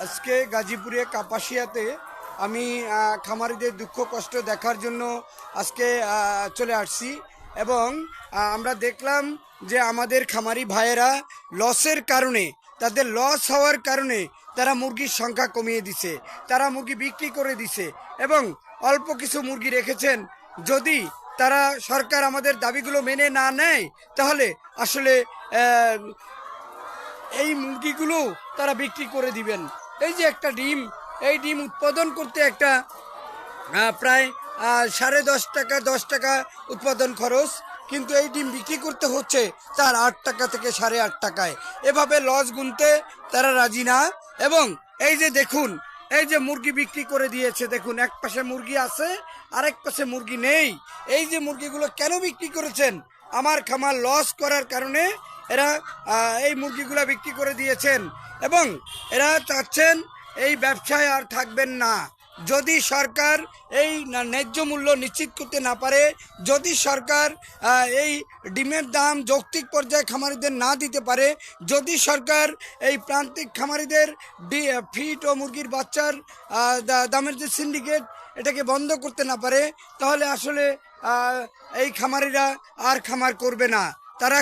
আজকে গাজীপুরে কাপাসিয়াতে আমি খামারিদের দুঃখ কষ্ট দেখার জন্য আজকে চলে আসছি এবং আমরা দেখলাম যে আমাদের খামারি ভাইয়েরা লসের কারণে তাদের লস হওয়ার কারণে তারা মুরগির সংখ্যা কমিয়ে দিছে, তারা মুরগি বিক্রি করে দিছে এবং অল্প কিছু মুরগি রেখেছেন। যদি তারা সরকার আমাদের দাবিগুলো মেনে না নেয় তাহলে আসলে এই মুরগিগুলো তারা বিক্রি করে দিবেন। এই যে একটা ডিম, এই ডিম উৎপাদন করতে একটা প্রায় 10.5 টাকা 10 টাকা উৎপাদন খরচ, কিন্তু এই ডিম বিক্রি করতে হচ্ছে তার 8 টাকা থেকে 8.5 টাকায়। এভাবে লস গুনতে তারা রাজি না। এবং এই যে দেখুন, এই যে মুরগি বিক্রি করে দিয়েছে, দেখুন এক পাশে মুরগি আছে, আরেক পাশে মুরগি নেই। এই যে মুরগিগুলো কেন বিক্রি করেছেন? আমার খামার লস করার কারণে এরা এই মুরগিগুলো বিক্রি করে দিয়েছেন এবং এরা চাচ্ছেন এই ব্যবসায় আর থাকবেন না। যদি সরকার এই ন্যায্য মূল্য নিশ্চিত করতে না পারে, যদি সরকার এই ডিমের দাম যৌক্তিক পর্যায়ে খামারিদের না দিতে পারে, যদি সরকার এই প্রান্তিক খামারিদের ফিট ও মুরগির বাচ্চার দামের যে সিন্ডিকেট এটাকে বন্ধ করতে না পারে, তাহলে আসলে এই খামারিরা আর খামার করবে না। তারা